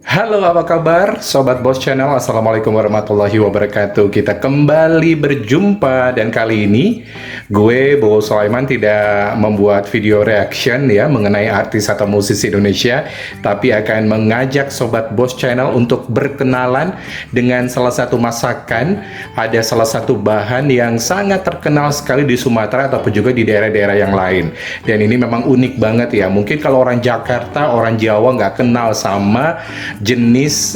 Halo, apa kabar? Sobat Boss Channel, Assalamualaikum warahmatullahi wabarakatuh. Kita kembali berjumpa dan kali ini gue, Bowo Sulaiman, tidak membuat video reaction ya mengenai artis atau musisi Indonesia, tapi akan mengajak Sobat Boss Channel untuk berkenalan dengan salah satu masakan. Ada salah satu bahan yang sangat terkenal sekali di Sumatera ataupun juga di daerah-daerah yang lain. Dan ini memang unik banget ya. Mungkin kalau orang Jakarta, orang Jawa nggak kenal sama jenis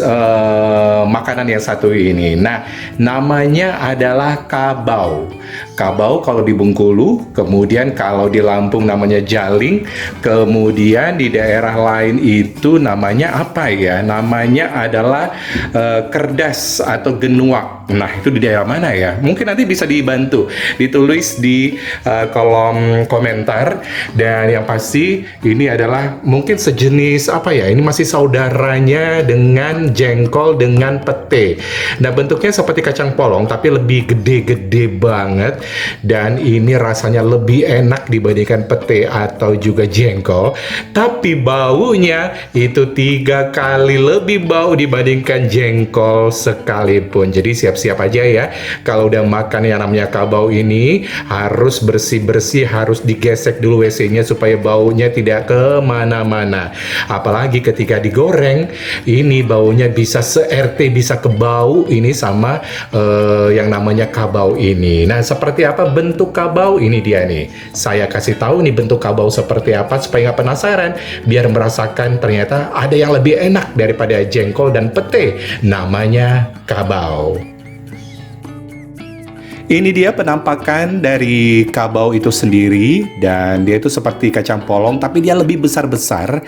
makanan yang satu ini. Nah, namanya adalah kabau. Kabau kalau di Bengkulu, kemudian kalau di Lampung namanya jaling, kemudian di daerah lain itu namanya apa ya? Namanya adalah kerdas atau genuak. Nah, itu di daerah mana ya? Mungkin nanti bisa dibantu, ditulis di kolom komentar. Dan yang pasti ini adalah mungkin sejenis apa ya? Ini masih saudaranya dengan jengkol dengan pete. Nah, bentuknya seperti kacang polong tapi lebih gede-gede banget, dan ini rasanya lebih enak dibandingkan pete atau juga jengkol, tapi baunya itu 3 kali lebih bau dibandingkan jengkol sekalipun. Jadi siap-siap aja ya, kalau udah makan yang namanya kabau ini harus bersih-bersih, harus digesek dulu WC-nya supaya baunya tidak kemana-mana. Apalagi ketika digoreng, ini baunya bisa se-RT, bisa kebau ini sama yang namanya kabau ini. Nah, seperti apa bentuk kabau? Ini dia nih. Saya kasih tahu nih bentuk kabau seperti apa supaya nggak penasaran, biar merasakan ternyata ada yang lebih enak daripada jengkol dan pete. Namanya kabau. Ini dia penampakan dari kabau itu sendiri, dan dia itu seperti kacang polong tapi dia lebih besar-besar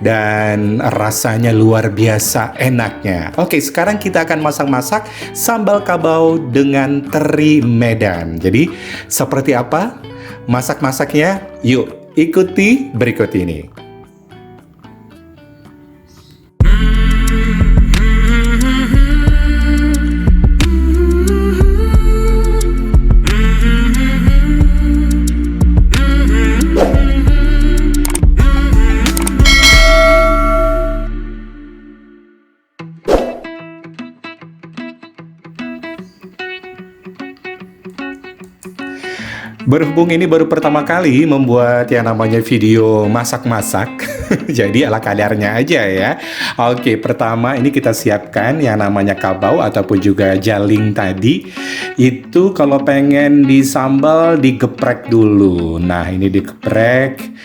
dan rasanya luar biasa enaknya. Oke, sekarang kita akan masak-masak sambal kabau dengan teri Medan. Jadi seperti apa masak-masaknya? Yuk ikuti berikut ini. Berhubung ini baru pertama kali membuat yang namanya video masak-masak, jadi ala kadarnya aja ya. Oke, pertama ini kita siapkan yang namanya kabau ataupun juga jaling tadi. Itu kalau pengen disambal digeprek dulu. Nah, ini digeprek.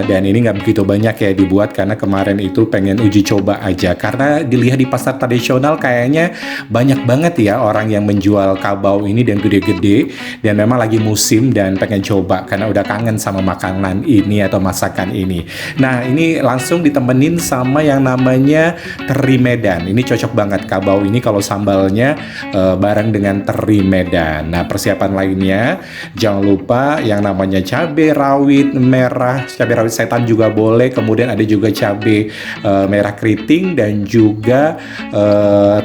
Dan ini nggak begitu banyak ya dibuat karena kemarin itu pengen uji coba aja. Karena dilihat di pasar tradisional kayaknya banyak banget ya orang yang menjual kabau ini dan gede-gede. Dan memang lagi musim dan pengen coba karena udah kangen sama makanan ini atau masakan ini. Nah, ini langsung ditemenin sama yang namanya teri Medan. Ini cocok banget kabau ini kalau sambalnya bareng dengan teri Medan. Nah, persiapan lainnya jangan lupa yang namanya cabai rawit merah, cabai rawit setan juga boleh. Kemudian ada juga cabai merah keriting dan juga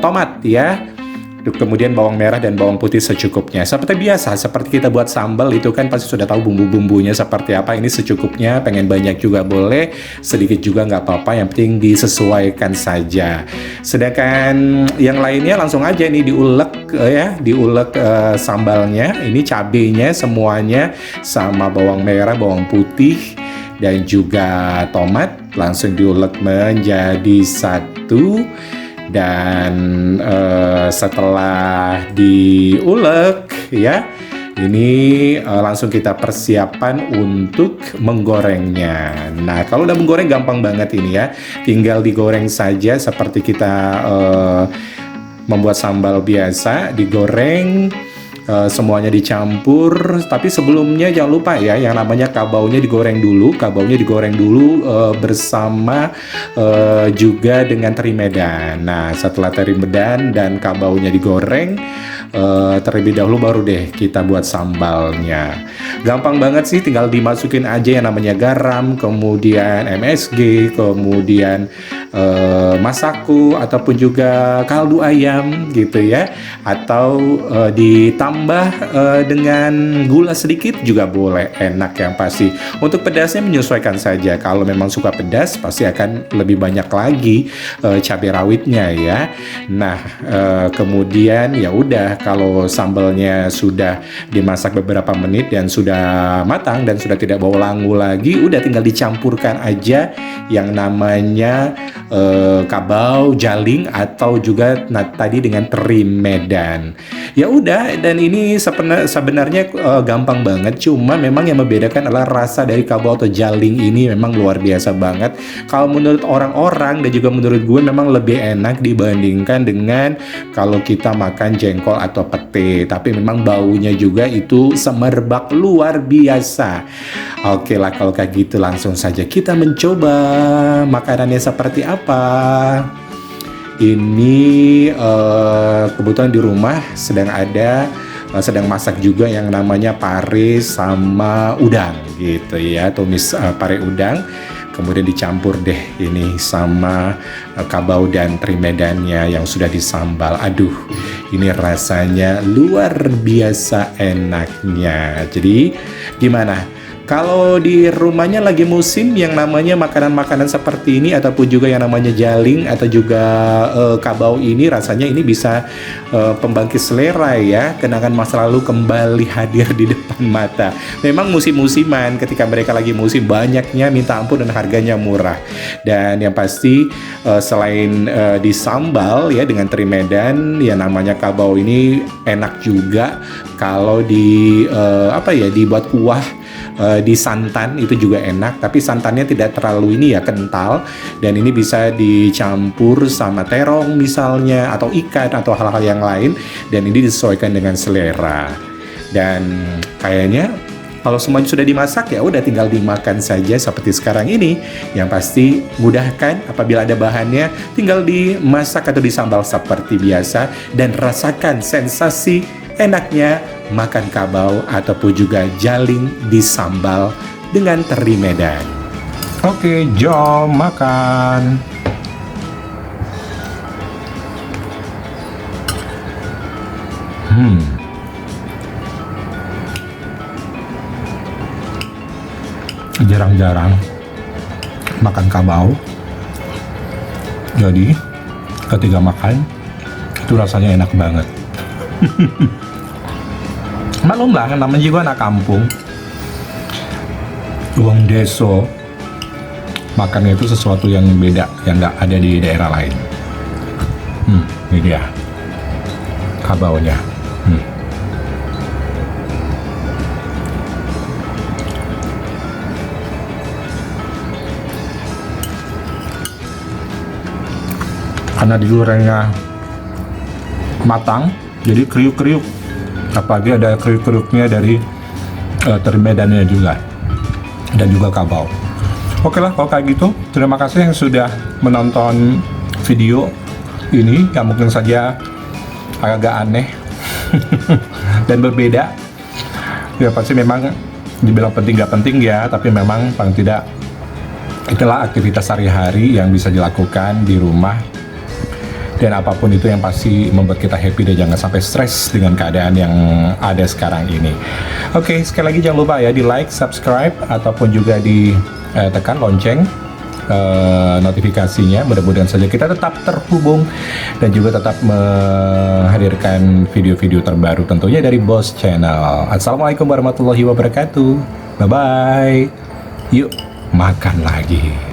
tomat ya. Kemudian bawang merah dan bawang putih secukupnya. Seperti biasa, seperti kita buat sambal itu kan pasti sudah tahu bumbu-bumbunya seperti apa. Ini secukupnya, pengen banyak juga boleh, sedikit juga nggak apa-apa, yang penting disesuaikan saja. Sedangkan yang lainnya langsung aja nih diulek ya, diulek sambalnya. Ini cabenya semuanya sama bawang merah, bawang putih dan juga tomat langsung diulek menjadi satu. Dan setelah diulek ya, ini langsung kita persiapan untuk menggorengnya. Nah, kalau udah menggoreng gampang banget ini ya, tinggal digoreng saja seperti kita membuat sambal biasa, digoreng. Semuanya dicampur, tapi sebelumnya jangan lupa ya yang namanya kabaunya digoreng dulu. Kabaunya digoreng dulu bersama juga dengan teri Medan. Nah, setelah teri Medan dan kabaunya digoreng terlebih dahulu, baru deh kita buat sambalnya. Gampang banget sih, tinggal dimasukin aja yang namanya garam, kemudian MSG, kemudian masako ataupun juga kaldu ayam gitu ya, atau ditambah dengan gula sedikit juga boleh, enak yang pasti. Untuk pedasnya menyesuaikan saja, kalau memang suka pedas pasti akan lebih banyak lagi cabai rawitnya ya. Nah kemudian ya udah, kalau sambalnya sudah dimasak beberapa menit dan sudah matang dan sudah tidak bau langu lagi, udah tinggal dicampurkan aja yang namanya kabau, jaling, atau juga tadi dengan teri Medan. Ya udah, dan ini sebenarnya gampang banget, cuma memang yang membedakan adalah rasa dari kabau atau jaling ini memang luar biasa banget. Kalau menurut orang-orang dan juga menurut gue memang lebih enak dibandingkan dengan kalau kita makan jengkol atau pete, tapi memang baunya juga itu semerbak luar biasa. Oke lah, kalau kayak gitu langsung saja kita mencoba makanannya seperti apa. Ini kebetulan di rumah sedang masak juga yang namanya pare sama udang gitu ya, tumis pare udang. Kemudian dicampur deh ini sama kabau dan teri Medannya yang sudah disambal. Aduh, ini rasanya luar biasa enaknya. Jadi gimana? Kalau di rumahnya lagi musim yang namanya makanan-makanan seperti ini, ataupun juga yang namanya jaling atau juga kabau ini, rasanya ini bisa pembangkit selera ya. Kenangan masa lalu kembali hadir di depan mata. Memang musim-musiman, ketika mereka lagi musim banyaknya minta ampun dan harganya murah. Dan yang pasti selain disambal ya dengan teri Medan, ya namanya kabau ini enak juga kalau dibuat kuah. Di santan itu juga enak, tapi santannya tidak terlalu ini ya, kental, dan ini bisa dicampur sama terong misalnya, atau ikan atau hal-hal yang lain, dan ini disesuaikan dengan selera. Dan kayaknya kalau semuanya sudah dimasak ya udah tinggal dimakan saja seperti sekarang ini. Yang pasti mudahkan, apabila ada bahannya tinggal dimasak atau disambal seperti biasa, dan rasakan sensasi enaknya makan kabau ataupun juga jaling disambal dengan teri Medan. Oke, jom makan. Jarang-jarang makan kabau, jadi ketika makan itu rasanya enak banget. Malum lah, namanya juga anak kampung, uang deso, makannya itu sesuatu yang beda, yang nggak ada di daerah lain. Ini dia kabaunya. Karena digorengnya matang, jadi kriuk-kriuk. Apalagi ada kriuk-kriuknya dari teri Medannya juga, dan juga kabau. Oke lah kalau kayak gitu, terima kasih yang sudah menonton video ini yang mungkin saja agak aneh dan berbeda. Ya pasti memang dibilang penting gak penting ya, tapi memang paling tidak itulah aktivitas sehari-hari yang bisa dilakukan di rumah. Dan apapun itu yang pasti membuat kita happy dan jangan sampai stres dengan keadaan yang ada sekarang ini. Oke, sekali lagi jangan lupa ya di like, subscribe, ataupun juga di tekan lonceng notifikasinya. Mudah-mudahan saja kita tetap terhubung dan juga tetap menghadirkan video-video terbaru tentunya dari Boss Channel. Assalamualaikum warahmatullahi wabarakatuh. Bye-bye. Yuk, makan lagi.